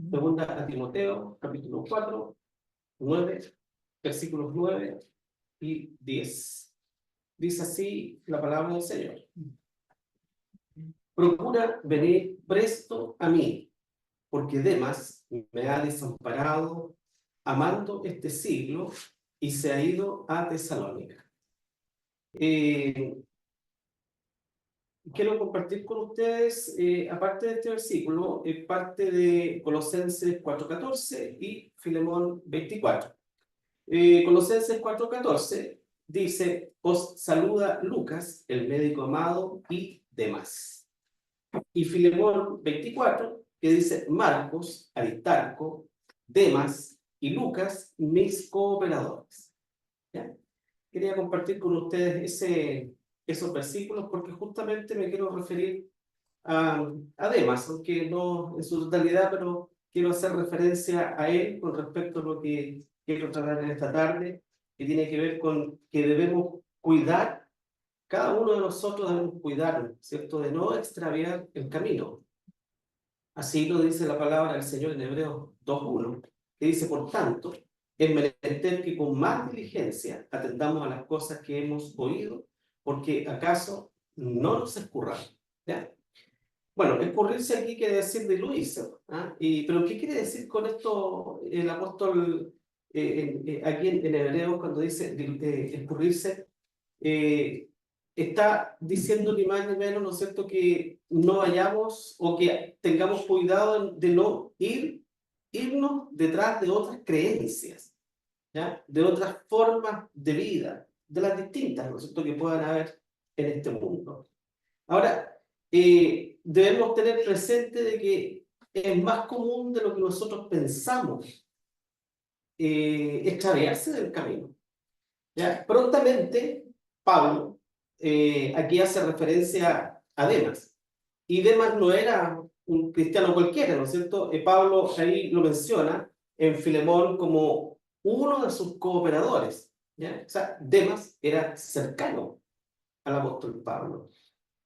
Segunda a Timoteo, capítulo 4, 9, versículos 9 y 10. Dice así la palabra del Señor. Procura venir presto a mí, porque Demas me ha desamparado amando este siglo y se ha ido a Tesalónica. Quiero compartir con ustedes, aparte de este versículo, parte de Colosenses 4:14 y Filemón 24. Colosenses 4:14 dice: os saluda Lucas, el médico amado, y Demas. Y Filemón 24, que dice: Marcos, Aristarco, Demas y Lucas, mis cooperadores. ¿Ya? Quería compartir con ustedes esos versículos porque justamente me quiero referir a Demas, aunque no en su totalidad, pero quiero hacer referencia a él con respecto a lo que quiero tratar en esta tarde, que tiene que ver con que debemos cuidar, cada uno de nosotros debemos cuidar, ¿cierto?, de no extraviar el camino. Así lo dice la palabra del Señor en Hebreos 2:1, que dice: por tanto, es menester que con más diligencia atendamos a las cosas que hemos oído, porque acaso no nos escurramos. ¿Ya? Bueno, escurrirse aquí quiere decir diluirse, ¿ah? Pero ¿qué quiere decir con esto el apóstol aquí en Hebreos cuando dice escurrirse? Está diciendo ni más ni menos, ¿no es cierto?, que no vayamos o que tengamos cuidado de no irnos detrás de otras creencias, ¿ya?, de otras formas de vida, de las distintas, ¿no es cierto?, que puedan haber en este mundo. Ahora, debemos tener presente de que es más común de lo que nosotros pensamos extraviarse del camino. ¿Ya? Prontamente, Pablo aquí hace referencia a Demas. Y Demas no era un cristiano cualquiera, ¿no es cierto? Pablo ahí lo menciona en Filemón como uno de sus cooperadores. ¿Ya? O sea, Demas era cercano al apóstol Pablo.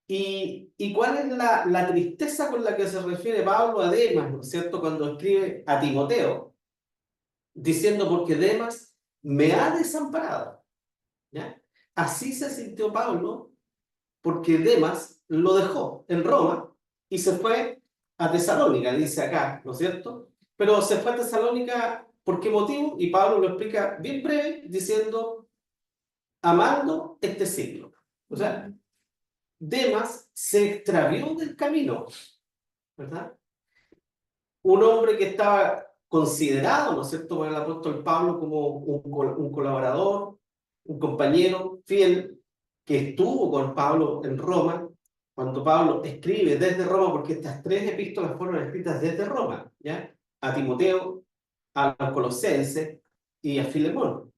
¿Y cuál es la tristeza con la que se refiere Pablo a Demas, ¿no es cierto?, cuando escribe a Timoteo, diciendo: porque Demas me ha desamparado. ¿Ya? Así se sintió Pablo porque Demas lo dejó en Roma y se fue a Tesalónica, dice acá, ¿no es cierto? Pero se fue a Tesalónica, ¿por qué motivo? Y Pablo lo explica bien breve, diciendo: amando este siglo. O sea, Demas se extravió del camino, ¿verdad? Un hombre que estaba considerado, ¿no es cierto?, por el apóstol Pablo como un colaborador, un compañero fiel, que estuvo con Pablo en Roma, cuando Pablo escribe desde Roma, porque estas tres epístolas fueron escritas desde Roma, ¿ya?, a Timoteo, a los Colosenses y a Filemón.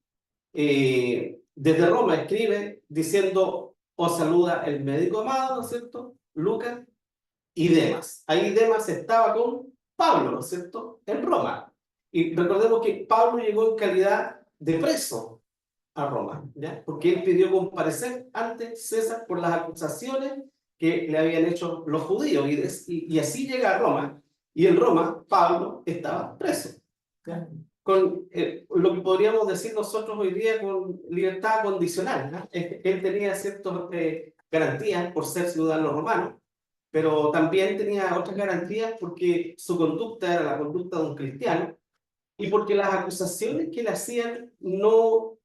Desde Roma escribe diciendo: os saluda el médico amado, ¿no es cierto?, Lucas, y Demas. Ahí Demas estaba con Pablo, ¿no es cierto?, en Roma. Y recordemos que Pablo llegó en calidad de preso a Roma, ¿ya?, porque él pidió comparecer ante César por las acusaciones que le habían hecho los judíos. Y así llega a Roma, y en Roma Pablo estaba preso, ¿ya?, con lo que podríamos decir nosotros hoy día con libertad condicional, ¿no? Él tenía ciertas garantías por ser ciudadano romano, pero también tenía otras garantías porque su conducta era la conducta de un cristiano y porque las acusaciones que le hacían no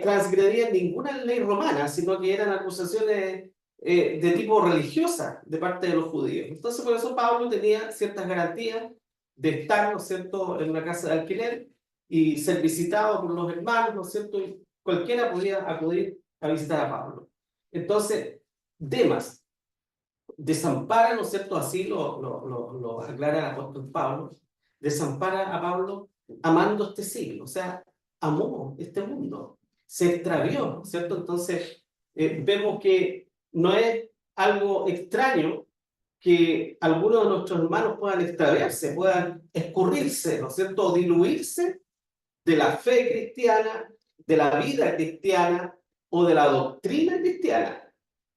transgredían ninguna ley romana, sino que eran acusaciones de tipo religiosa de parte de los judíos. Entonces, por eso Pablo tenía ciertas garantías de estar, ¿no es cierto?, en una casa de alquiler y ser visitado por los hermanos, ¿no es cierto?, y cualquiera podía acudir a visitar a Pablo. Entonces, Demas desampara, ¿no es cierto?, así lo aclara el apóstol Pablo, desampara a Pablo amando este siglo, o sea, amó este mundo, se extravió, ¿no es cierto? Entonces, vemos que no es algo extraño que algunos de nuestros hermanos puedan extraviarse, puedan escurrirse, ¿no es cierto?, o diluirse de la fe cristiana, de la vida cristiana o de la doctrina cristiana,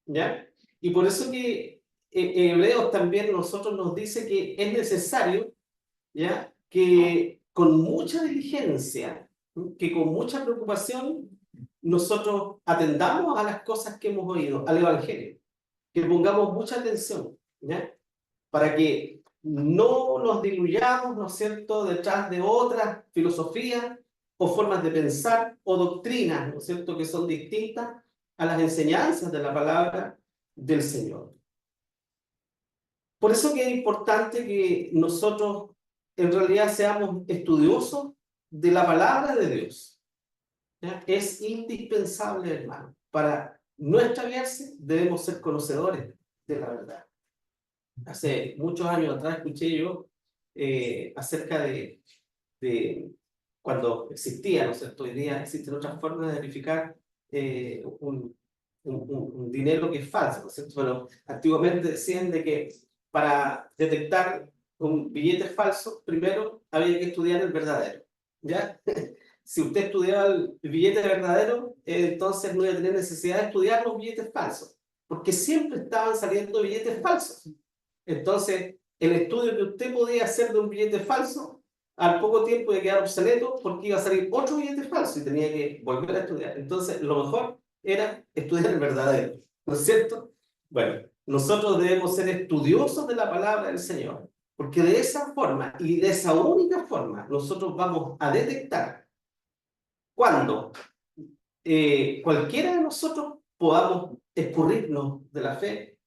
¿ya? Y por eso que Hebreos también nosotros nos dice que es necesario, ¿ya?, que con mucha diligencia, que con mucha preocupación, nosotros atendamos a las cosas que hemos oído, al Evangelio, que pongamos mucha atención, ¿ya? Para que no nos diluyamos, ¿no es cierto?, detrás de otras filosofías o formas de pensar o doctrinas, ¿no es cierto?, que son distintas a las enseñanzas de la palabra del Señor. Por eso que es importante que nosotros en realidad seamos estudiosos de la palabra de Dios, ¿ya? Es indispensable, hermano. Para no extraviarse, debemos ser conocedores de la verdad. Hace muchos años atrás escuché yo acerca de cuando existía, ¿no es cierto? Hoy día existen otras formas de verificar un dinero que es falso, ¿no es cierto? Pero antiguamente decían de que para detectar un billete falso, primero había que estudiar el verdadero, ¿ya? Si usted estudiaba el billete verdadero, entonces no iba a tener necesidad de estudiar los billetes falsos, porque siempre estaban saliendo billetes falsos. Entonces, el estudio que usted podía hacer de un billete falso, al poco tiempo iba a quedar obsoleto porque iba a salir otro billete falso y tenía que volver a estudiar. Entonces, lo mejor era estudiar el verdadero, ¿no es cierto? Bueno, nosotros debemos ser estudiosos de la palabra del Señor, porque de esa forma y de esa única forma nosotros vamos a detectar cuando cualquiera de nosotros podamos escurrirnos de la fe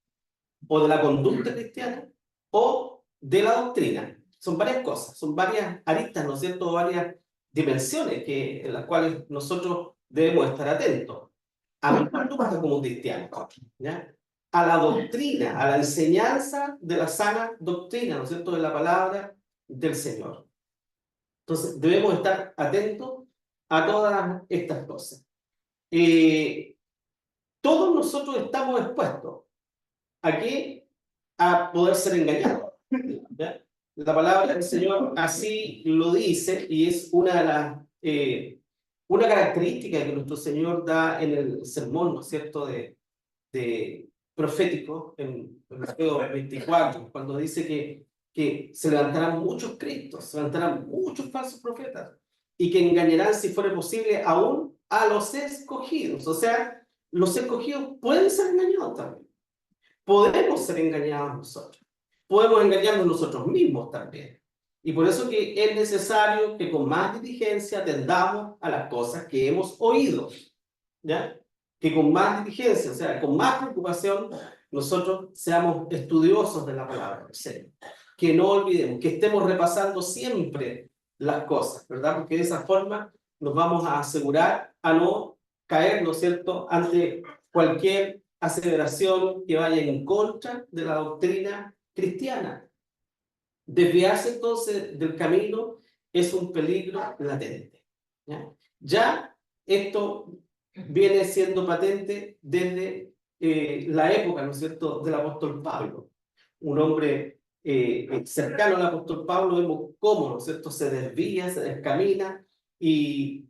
o de la conducta cristiana o de la doctrina. Son varias cosas, son varias aristas, ¿no es cierto? Varias dimensiones en las cuales nosotros debemos estar atentos. A mi conducta como cristiano, ¿ya? A la doctrina, a la enseñanza de la sana doctrina, ¿no es cierto? De la palabra del Señor. Entonces, debemos estar atentos a todas estas cosas. Todos nosotros estamos expuestos aquí a poder ser engañados, ¿ya? La palabra del Señor así lo dice y es una característica que nuestro Señor da en el sermón, ¿no es cierto?, de profético en Mateo 24, cuando dice que se levantarán muchos cristos, se levantarán muchos falsos profetas y que engañarán, si fuera posible, aún a los escogidos. O sea, los escogidos pueden ser engañados también. Podemos ser engañados nosotros. Podemos engañarnos nosotros mismos también. Y por eso que es necesario que con más diligencia atendamos a las cosas que hemos oído, ¿ya? Que con más diligencia, o sea, con más preocupación, nosotros seamos estudiosos de la palabra del Señor. Que no olvidemos, que estemos repasando siempre las cosas, ¿verdad? Porque de esa forma nos vamos a asegurar a no caer, ¿no es cierto?, ante cualquier aseveración que vaya en contra de la doctrina cristiana. Desviarse entonces del camino es un peligro latente. Ya esto viene siendo patente desde la época, ¿no es cierto?, del apóstol Pablo. Un hombre cercano al apóstol Pablo, vemos cómo, ¿no es cierto?, se desvía, se descamina y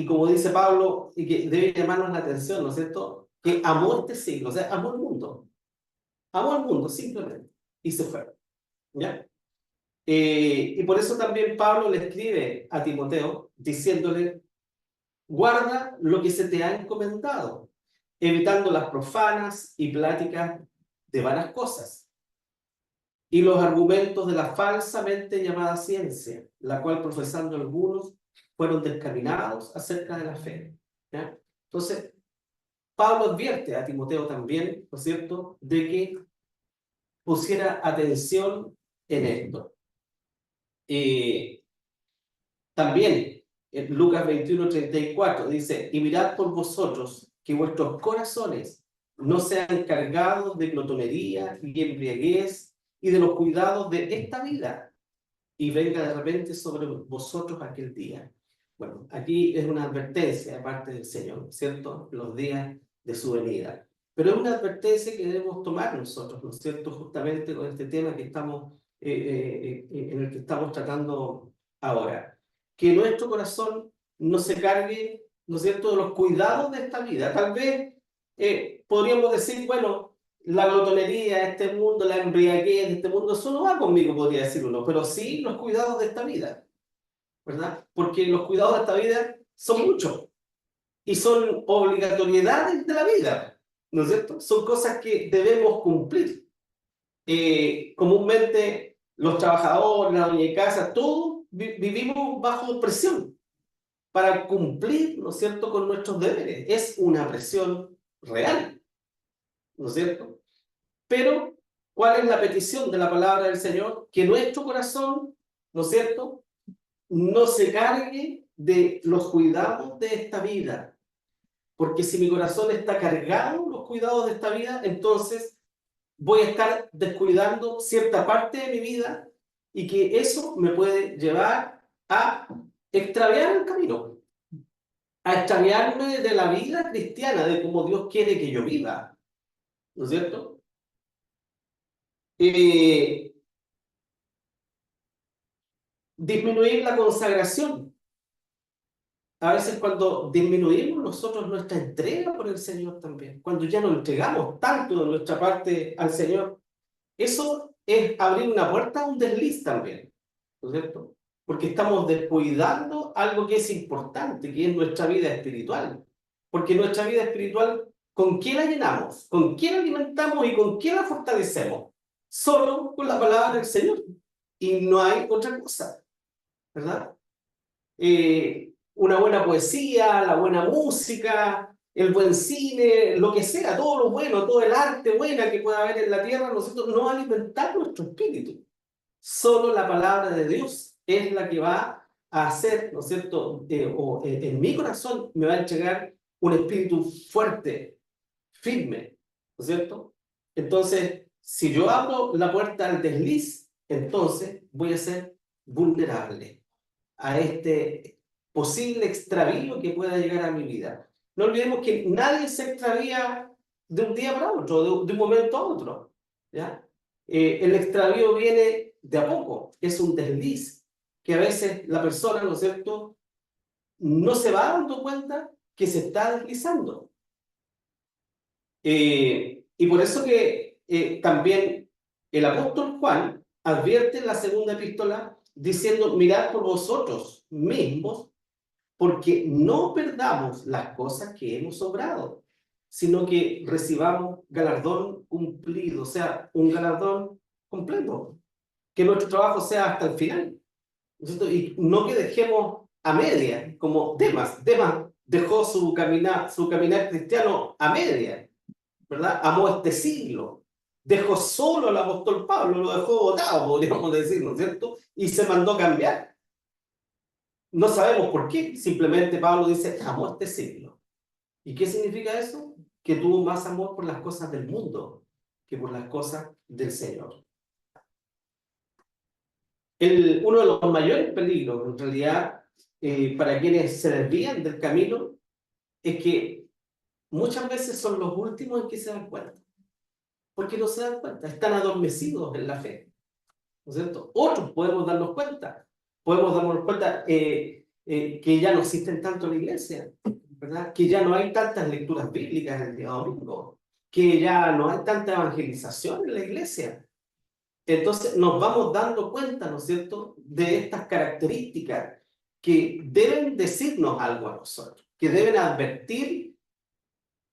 como dice Pablo, y que debe llamarnos la atención, ¿no es cierto?, que amó este siglo, o sea, amó el mundo simplemente, y se fue, ¿ya? Y por eso también Pablo le escribe a Timoteo, diciéndole, guarda lo que se te ha encomendado, evitando las profanas y pláticas de vanas cosas, y los argumentos de la falsamente llamada ciencia, la cual profesando algunos fueron descaminados acerca de la fe, ¿ya? Entonces, Pablo advierte a Timoteo también, ¿no es cierto?, de que pusiera atención en esto. También en Lucas 21:34 dice, y mirad por vosotros que vuestros corazones no sean cargados de glotonería y embriaguez y de los cuidados de esta vida, y venga de repente sobre vosotros aquel día. Bueno, aquí es una advertencia de parte del Señor, ¿cierto? Los días de su venida. Pero es una advertencia que debemos tomar nosotros, ¿no es cierto? Justamente con este tema que estamos, en el que estamos tratando ahora. Que nuestro corazón no se cargue, ¿no es cierto?, de los cuidados de esta vida. Tal vez podríamos decir, bueno, La glotonería, este mundo, la embriaguez de este mundo, eso no va conmigo, podría decir uno, pero sí los cuidados de esta vida, ¿verdad? Porque los cuidados de esta vida son muchos y son obligatoriedades de la vida, ¿no es cierto? Son cosas que debemos cumplir. Comúnmente los trabajadores, la dueña de casa, todos vivimos bajo presión para cumplir, ¿no es cierto?, con nuestros deberes. Es una presión real, ¿no es cierto? Pero, ¿cuál es la petición de la palabra del Señor? Que nuestro corazón, ¿no es cierto?, no se cargue de los cuidados de esta vida. Porque si mi corazón está cargado de los cuidados de esta vida, entonces voy a estar descuidando cierta parte de mi vida y que eso me puede llevar a extraviar el camino, a extraviarme de la vida cristiana, de cómo Dios quiere que yo viva, ¿no es cierto? Eh, Disminuir la consagración. A veces cuando disminuimos nosotros nuestra entrega por el Señor también, cuando ya no entregamos tanto de nuestra parte al Señor, eso es abrir una puerta a un desliz también, ¿no es cierto? Porque estamos descuidando algo que es importante, que es nuestra vida espiritual. Porque nuestra vida espiritual, ¿con qué la llenamos? ¿Con qué la alimentamos y con qué la fortalecemos? Solo con la palabra del Señor. Y no hay otra cosa, ¿verdad? Una buena poesía, la buena música, el buen cine, lo que sea, todo lo bueno, todo el arte buena que pueda haber en la tierra, nosotros no alimentar nuestro espíritu. Solo la palabra de Dios es la que va a hacer, ¿no es cierto? En mi corazón me va a entregar un espíritu fuerte, firme, ¿no es cierto? Entonces, si yo abro la puerta al desliz, entonces voy a ser vulnerable a este posible extravío que pueda llegar a mi vida. No olvidemos que nadie se extravía de un día para otro, de un momento a otro, ¿ya? El extravío viene de a poco, es un desliz, que a veces la persona, ¿no es cierto?, no se va dando cuenta que se está deslizando. Y por eso que también el apóstol Juan advierte en la segunda epístola diciendo, mirad por vosotros mismos, porque no perdamos las cosas que hemos obrado, sino que recibamos galardón cumplido, o sea, un galardón completo, que nuestro trabajo sea hasta el final, ¿no es cierto? Y no que dejemos a media, como Demas. Demas dejó su caminar cristiano a media, ¿verdad? Amó este siglo. Dejó solo al apóstol Pablo, lo dejó botado, podríamos decir, ¿no es cierto? Y se mandó cambiar. No sabemos por qué, simplemente Pablo dice, amó este siglo. ¿Y qué significa eso? Que tuvo más amor por las cosas del mundo que por las cosas del Señor. Uno de los mayores peligros, en realidad, para quienes se desvían del camino, es que muchas veces son los últimos en que se dan cuenta. Porque no se dan cuenta, están adormecidos en la fe, ¿no es cierto? Otros podemos darnos cuenta. Podemos darnos cuenta que ya no existen tanto en la iglesia, ¿verdad? Que ya no hay tantas lecturas bíblicas el día domingo, que ya no hay tanta evangelización en la iglesia. Entonces nos vamos dando cuenta, ¿no es cierto?, de estas características que deben decirnos algo a nosotros, que deben advertir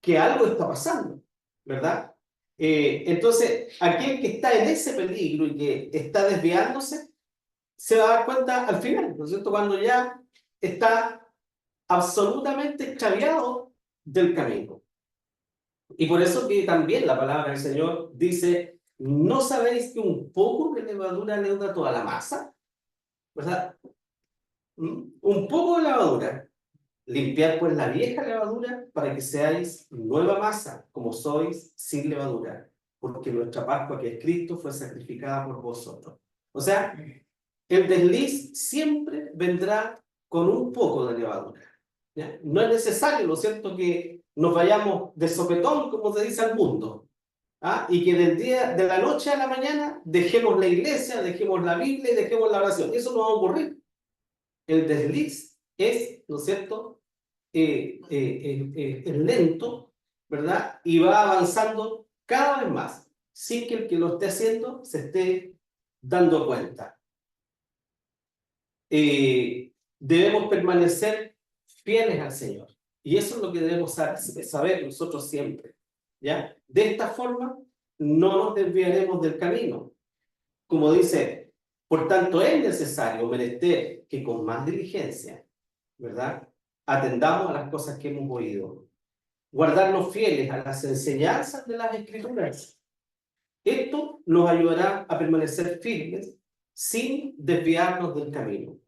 que algo está pasando, ¿verdad? Entonces, aquel que está en ese peligro y que está desviándose, se va a dar cuenta al final, ¿no es cierto?, cuando ya está absolutamente extraviado del camino. Y por eso que también la palabra del Señor dice, ¿no sabéis que un poco de levadura leuda toda la masa? ¿Verdad? Un poco de levadura. Limpiad pues la vieja levadura para que seáis nueva masa, como sois sin levadura, porque nuestra Pascua, que es Cristo, fue sacrificada por vosotros. O sea, el desliz siempre vendrá con un poco de levadura, ¿ya? No es necesario, ¿no es cierto?, que nos vayamos de sopetón, como se dice al mundo, ¿ah? Y que de la noche a la mañana dejemos la iglesia, dejemos la Biblia y dejemos la oración. Eso no va a ocurrir. El desliz es, ¿no es cierto?, es lento, ¿verdad? Y va avanzando cada vez más, sin que el que lo esté haciendo se esté dando cuenta. Debemos permanecer fieles al Señor. Y eso es lo que debemos saber nosotros siempre, ¿ya? De esta forma, no nos desviaremos del camino. Como dice, por tanto es necesario, menester, que con más diligencia, ¿verdad?, atendamos a las cosas que hemos oído. Guardarnos fieles a las enseñanzas de las Escrituras. Esto nos ayudará a permanecer firmes sin desviarnos del camino.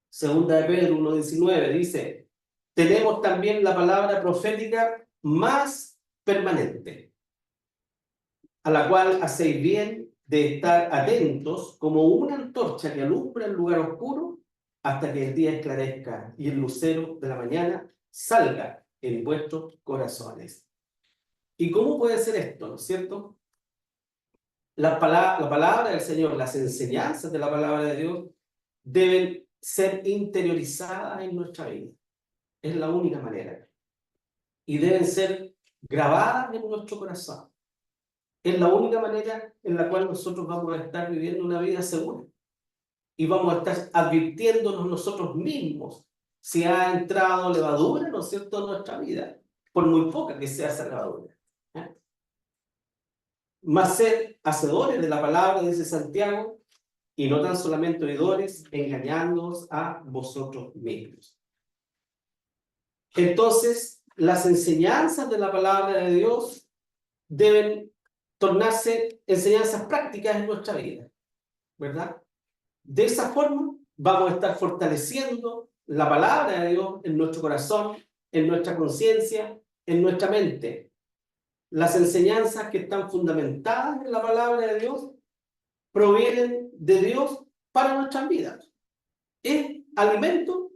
Segunda de Pedro 1:19 dice, tenemos también la palabra profética más permanente, a la cual hacéis bien de estar atentos como una antorcha que alumbra el lugar oscuro hasta que el día esclarezca y el lucero de la mañana salga en vuestros corazones. ¿Y cómo puede ser esto, no es cierto? La palabra del Señor, las enseñanzas de la palabra de Dios deben ser interiorizadas en nuestra vida. Es la única manera. Y deben ser grabadas en nuestro corazón. Es la única manera en la cual nosotros vamos a estar viviendo una vida segura. Y vamos a estar advirtiéndonos nosotros mismos si ha entrado levadura, ¿no es cierto?, en nuestra vida, por muy poca que sea esa levadura. Más ser hacedores de la palabra, dice Santiago, y no tan solamente oidores, engañándoos a vosotros mismos. Entonces, las enseñanzas de la palabra de Dios deben tornarse enseñanzas prácticas en nuestra vida, ¿verdad? De esa forma vamos a estar fortaleciendo la palabra de Dios en nuestro corazón, en nuestra conciencia, en nuestra mente. Las enseñanzas que están fundamentadas en la palabra de Dios provienen de Dios para nuestras vidas. Es alimento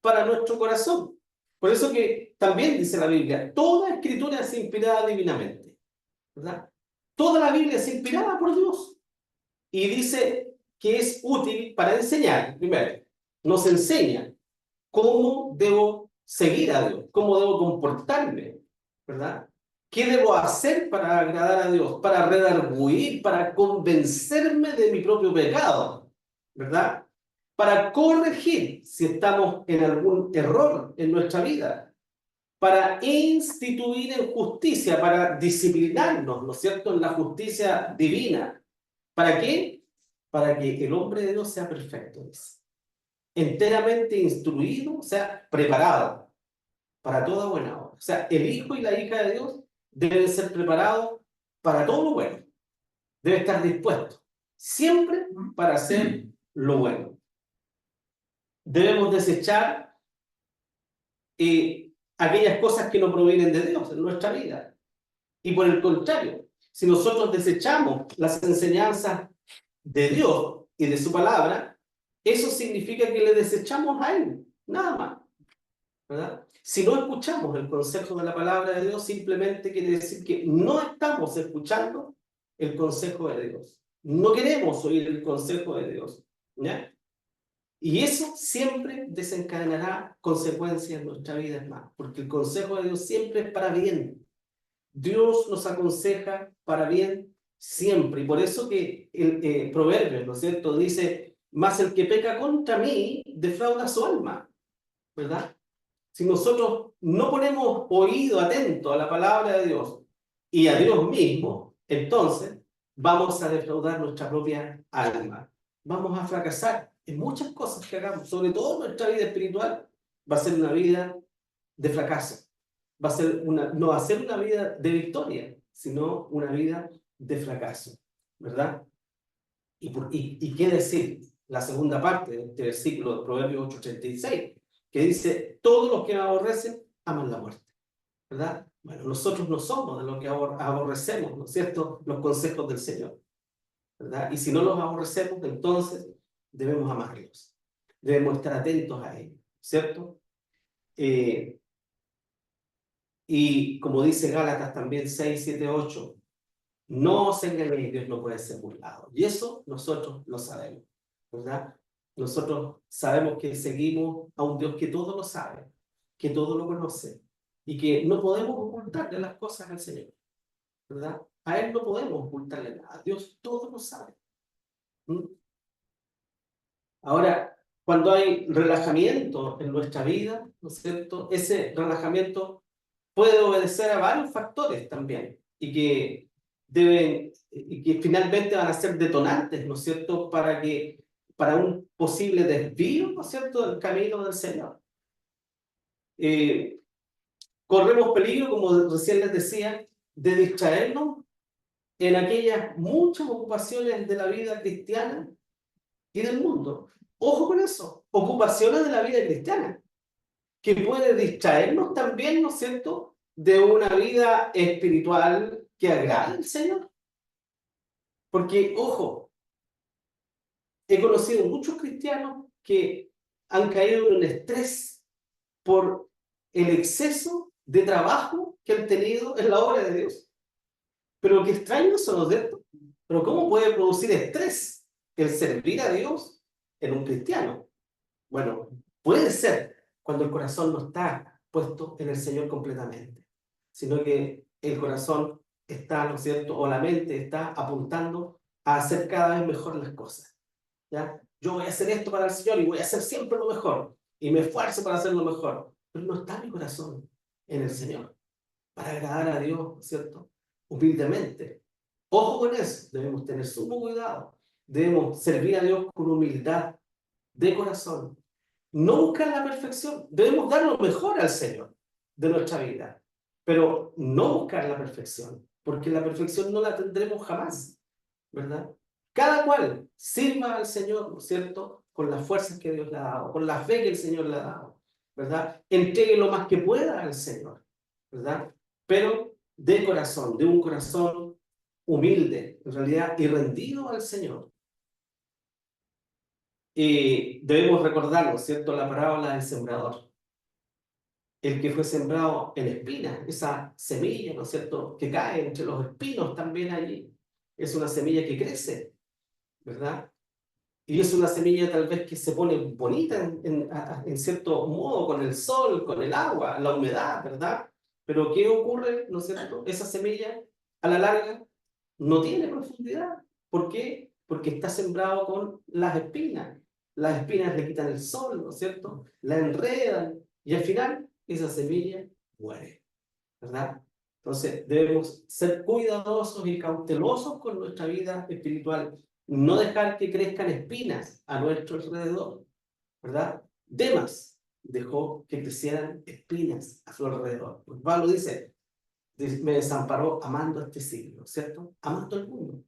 para nuestro corazón. Por eso que también dice la Biblia, toda escritura es inspirada divinamente, ¿verdad? Toda la Biblia es inspirada por Dios. Y dice que es útil para enseñar, primero, nos enseña cómo debo seguir a Dios, cómo debo comportarme, ¿verdad? ¿Qué debo hacer para agradar a Dios? Para redarguir, para convencerme de mi propio pecado, ¿verdad? Para corregir si estamos en algún error en nuestra vida, para instituir en justicia, para disciplinarnos, ¿no es cierto?, en la justicia divina. ¿Para qué? Para que el hombre de Dios sea perfecto, enteramente instruido, o sea, preparado para toda buena obra. O sea, el hijo y la hija de Dios deben ser preparados para todo lo bueno. Debe estar dispuesto siempre para hacer lo bueno. Debemos desechar aquellas cosas que no provienen de Dios en nuestra vida. Y por el contrario, si nosotros desechamos las enseñanzas de Dios y de su palabra, eso significa que le desechamos a Él, nada más, ¿verdad? Si no escuchamos el consejo de la palabra de Dios, simplemente quiere decir que no estamos escuchando el consejo de Dios. No queremos oír el consejo de Dios, ¿ya? Y eso siempre desencadenará consecuencias en nuestra vida, hermano, porque el consejo de Dios siempre es para bien. Dios nos aconseja para bien siempre. Y por eso que el Proverbio, ¿no es cierto?, dice, mas el que peca contra mí defrauda su alma, ¿verdad? Si nosotros no ponemos oído atento a la palabra de Dios y a Dios mismo, entonces vamos a defraudar nuestra propia alma. Vamos a fracasar en muchas cosas que hagamos, sobre todo nuestra vida espiritual. Va a ser una vida de fracaso. No va a ser una vida de victoria, sino una vida de fracaso, ¿verdad? ¿Y qué decir? La segunda parte de este versículo de Proverbios 8:36, que dice, todos los que me aborrecen aman la muerte, ¿verdad? Bueno, nosotros no somos de los que aborrecemos, ¿no es cierto?, los consejos del Señor, ¿verdad? Y si no los aborrecemos, entonces debemos amarlos, debemos estar atentos a ellos, ¿cierto? Y como dice Gálatas también 6:7-8, no os engañéis, Dios no puede ser burlado. Y eso nosotros lo sabemos, ¿verdad? Nosotros sabemos que seguimos a un Dios que todo lo sabe, que todo lo conoce, y que no podemos ocultarle las cosas al Señor. ¿verdad? A Él no podemos ocultarle nada. Dios todo lo sabe. ¿Mm? Ahora, cuando hay relajamiento en nuestra vida, ¿no es cierto? Ese relajamiento puede obedecer a varios factores también y que finalmente van a ser detonantes, ¿no es cierto? Para un posible desvío, ¿no es cierto?, del camino del Señor. Corremos peligro, como recién les decía, de distraernos en aquellas muchas ocupaciones de la vida cristiana y del mundo. Ojo con eso, ocupaciones de la vida cristiana, que puede distraernos también, ¿no es cierto?, de una vida espiritual que agrade al Señor. Porque, ojo, he conocido muchos cristianos que han caído en un estrés por el exceso de trabajo que han tenido en la obra de Dios. Pero qué extraño eso, ¿no es cierto? Pero ¿cómo puede producir estrés el servir a Dios en un cristiano? Bueno, puede ser cuando el corazón no está puesto en el Señor completamente, sino que el corazón está, ¿no es cierto?, o la mente está apuntando a hacer cada vez mejor las cosas, ¿ya? Yo voy a hacer esto para el Señor y voy a hacer siempre lo mejor, y me esfuerzo para hacer lo mejor, pero no está mi corazón en el Señor, para agradar a Dios, ¿no es cierto?, humildemente. Ojo con eso, debemos tener sumo cuidado, debemos servir a Dios con humildad de corazón. No buscar la perfección, debemos dar lo mejor al Señor de nuestra vida, pero no buscar la perfección, porque la perfección no la tendremos jamás, ¿verdad? Cada cual sirva al Señor, ¿no es cierto?, con las fuerzas que Dios le ha dado, con la fe que el Señor le ha dado, ¿verdad? Entregue lo más que pueda al Señor, ¿verdad? Pero de un corazón humilde, en realidad, y rendido al Señor. Debemos recordar, ¿no es cierto?, la parábola del sembrador. El que fue sembrado en espinas, esa semilla, ¿no es cierto?, que cae entre los espinos también allí. Es una semilla que crece, ¿verdad? Y es una semilla tal vez que se pone bonita en cierto modo con el sol, con el agua, la humedad, ¿verdad? Pero ¿qué ocurre, no es cierto? Esa semilla, a la larga, no tiene profundidad. ¿Por qué? Porque está sembrado con las espinas. Las espinas le quitan el sol, ¿no es cierto? La enredan y al final esa semilla muere, ¿verdad? Entonces debemos ser cuidadosos y cautelosos con nuestra vida espiritual. No dejar que crezcan espinas a nuestro alrededor, ¿verdad? Demas dejó que crecieran espinas a su alrededor. Pues Pablo dice, me desamparó amando a este siglo, ¿cierto? Amando al mundo.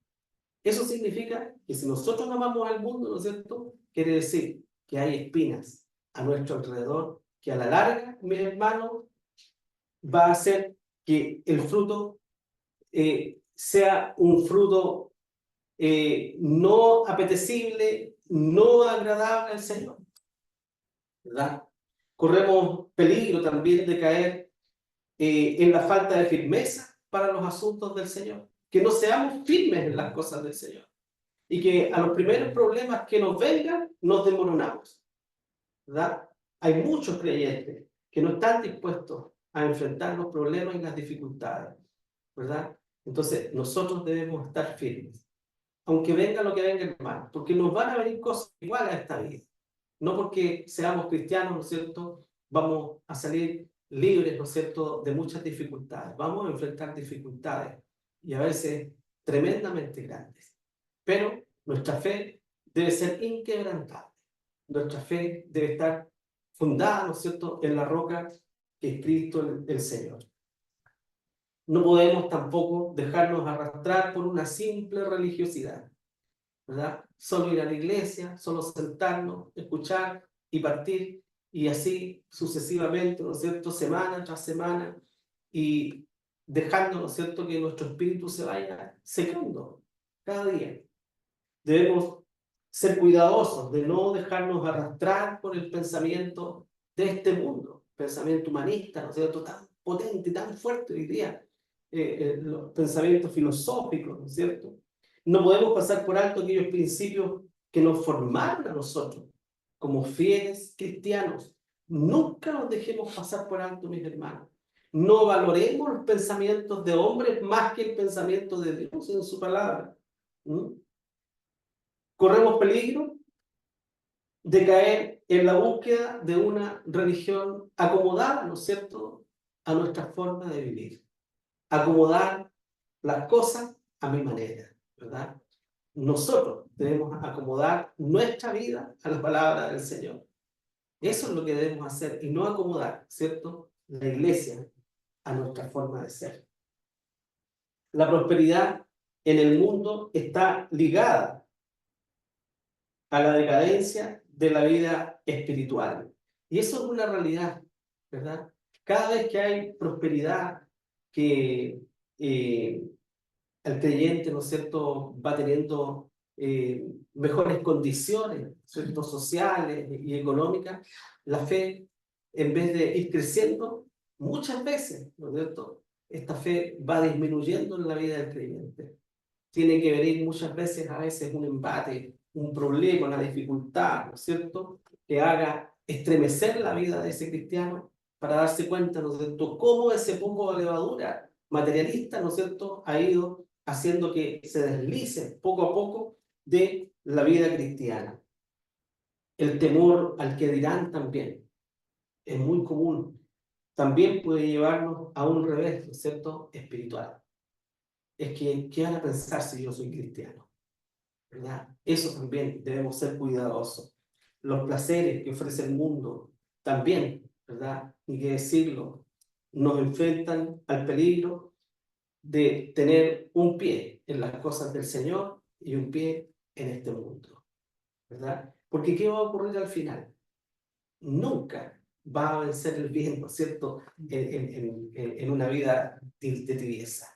Eso significa que si nosotros amamos al mundo, ¿no es cierto?, quiere decir que hay espinas a nuestro alrededor, que a la larga, mi hermano, va a hacer que el fruto sea un fruto no apetecible, no agradable al Señor, ¿verdad? Corremos peligro también de caer en la falta de firmeza para los asuntos del Señor, que no seamos firmes en las cosas del Señor y que a los primeros problemas que nos vengan nos desmoronamos, ¿verdad? Hay muchos creyentes que no están dispuestos a enfrentar los problemas y las dificultades, ¿verdad? Entonces nosotros debemos estar firmes, aunque venga lo que venga, hermano, porque nos van a venir cosas iguales a esta vida. No porque seamos cristianos, ¿no es cierto?, vamos a salir libres, ¿no es cierto?, de muchas dificultades. Vamos a enfrentar dificultades y a veces tremendamente grandes. Pero nuestra fe debe ser inquebrantable. Nuestra fe debe estar fundada, ¿no es cierto?, en la roca que es Cristo el Señor. No podemos tampoco dejarnos arrastrar por una simple religiosidad, ¿verdad? Solo ir a la iglesia, solo sentarnos, escuchar y partir, y así sucesivamente, ¿no es cierto?, semana tras semana, y dejando, ¿no es cierto?, que nuestro espíritu se vaya secando cada día. Debemos ser cuidadosos de no dejarnos arrastrar por el pensamiento de este mundo, pensamiento humanista, ¿no es cierto?, tan potente, tan fuerte hoy día, los pensamientos filosóficos, ¿no es cierto? No podemos pasar por alto aquellos principios que nos formaron a nosotros como fieles cristianos. Nunca los dejemos pasar por alto, mis hermanos. No valoremos los pensamientos de hombres más que el pensamiento de Dios en su palabra. ¿Mm? Corremos peligro de caer en la búsqueda de una religión acomodada, ¿no es cierto?, a nuestra forma de vivir. Acomodar las cosas a mi manera, ¿verdad? Nosotros debemos acomodar nuestra vida a la palabra del Señor. Eso es lo que debemos hacer y no acomodar, ¿cierto?, la iglesia a nuestra forma de ser. La prosperidad en el mundo está ligada a la decadencia de la vida espiritual. Y eso es una realidad, ¿verdad? Cada vez que hay prosperidad, que el creyente, ¿no es cierto?, va teniendo mejores condiciones, ¿cierto?, sociales y económicas, la fe, en vez de ir creciendo, muchas veces, ¿no es cierto?, esta fe va disminuyendo en la vida del creyente. Tiene que venir muchas veces, a veces, un embate, un problema, una dificultad, ¿no es cierto?, que haga estremecer la vida de ese cristiano para darse cuenta, ¿no es cierto?, cómo ese poco de levadura materialista, ¿no es cierto?, ha ido haciendo que se deslice poco a poco de la vida cristiana. El temor al que dirán también es muy común. También puede llevarnos a un revés, ¿no es cierto?, espiritual. Es que, ¿qué van a pensar si yo soy cristiano? ¿Verdad? Eso también debemos ser cuidadosos. Los placeres que ofrece el mundo también, ¿verdad? Ni qué decirlo, nos enfrentan al peligro de tener un pie en las cosas del Señor y un pie en este mundo, ¿verdad? Porque ¿qué va a ocurrir al final? Nunca va a vencer el bien, ¿no es cierto?, en una vida de tibieza.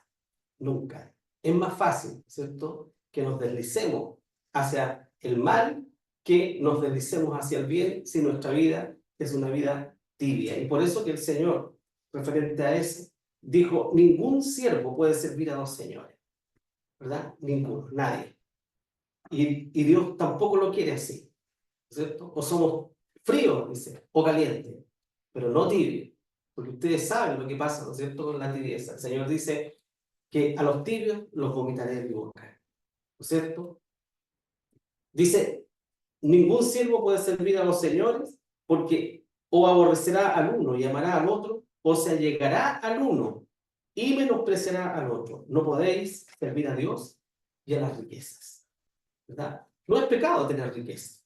Nunca. Es más fácil, ¿cierto?, que nos deslicemos hacia el mal que nos deslicemos hacia el bien si nuestra vida es una vida tibia. Y por eso que el Señor, referente a eso, dijo, ningún siervo puede servir a dos señores, ¿verdad? Ninguno, nadie. Y Dios tampoco lo quiere así, ¿cierto? O somos fríos, dice, o calientes, pero no tibios, porque ustedes saben lo que pasa, ¿no es cierto?, con la tibieza. El Señor dice que a los tibios los vomitaré de mi boca, ¿no es cierto? Dice, ningún siervo puede servir a los señores, porque o aborrecerá al uno y amará al otro, o se allegará al uno y menospreciará al otro. No podéis servir a Dios y a las riquezas, ¿verdad? No es pecado tener riqueza,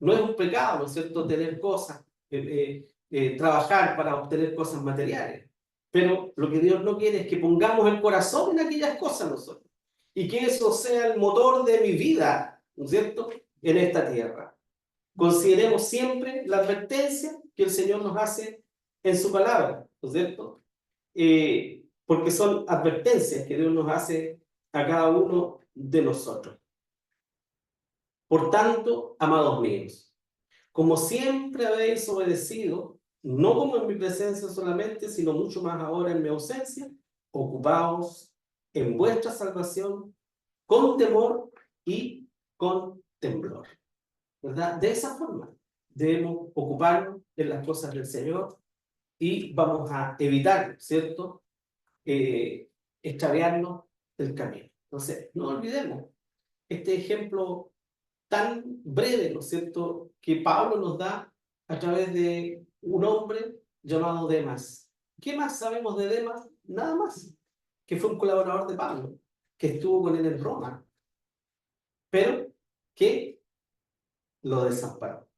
no es un pecado, ¿no es cierto?, tener cosas, trabajar para obtener cosas materiales. Pero lo que Dios no quiere es que pongamos el corazón en aquellas cosas nosotros. Y que eso sea el motor de mi vida, ¿no es cierto?, en esta tierra. Consideremos siempre la advertencia que el Señor nos hace en su palabra, ¿no es cierto? Porque son advertencias que Dios nos hace a cada uno de nosotros. Por tanto, amados míos, como siempre habéis obedecido, no como en mi presencia solamente, sino mucho más ahora en mi ausencia, ocupaos en vuestra salvación con temor y con temblor, ¿verdad? De esa forma debemos ocuparnos en las cosas del Señor y vamos a evitar, ¿cierto?, extraviarnos del camino. Entonces, no olvidemos este ejemplo tan breve, ¿no es cierto?, que Pablo nos da a través de un hombre llamado Demas. ¿Qué más sabemos de Demas? Nada más, que fue un colaborador de Pablo, que estuvo con él en Roma, pero que lo desamparó,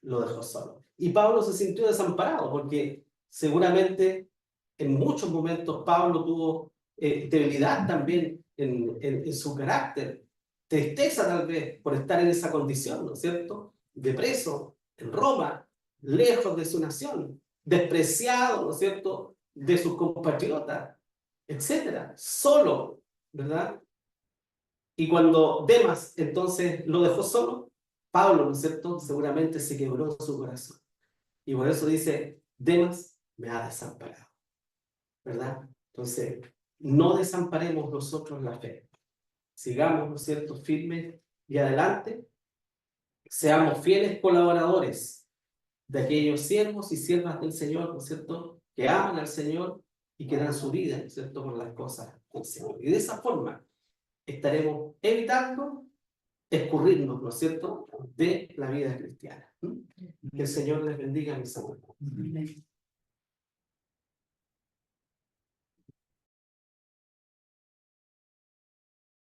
lo dejó solo. Y Pablo se sintió desamparado porque seguramente en muchos momentos Pablo tuvo debilidad también en su carácter, tristeza tal vez por estar en esa condición, ¿no es cierto?, de preso en Roma, lejos de su nación, despreciado, ¿no es cierto?, de sus compatriotas, etcétera, solo, ¿verdad? Y cuando Demas entonces lo dejó solo, Pablo, ¿no es cierto?, seguramente se quebró su corazón. Y por eso dice, Demas me ha desamparado, ¿verdad? Entonces, no desamparemos nosotros la fe. Sigamos, ¿no es cierto?, firmes y adelante. Seamos fieles colaboradores de aquellos siervos y siervas del Señor, ¿no es cierto?, que aman al Señor y que dan su vida, ¿no es cierto?, por las cosas del Señor. Y de esa forma estaremos evitando escurrirnos, ¿no es cierto?, de la vida cristiana. Que el Señor les bendiga, mis hermanos.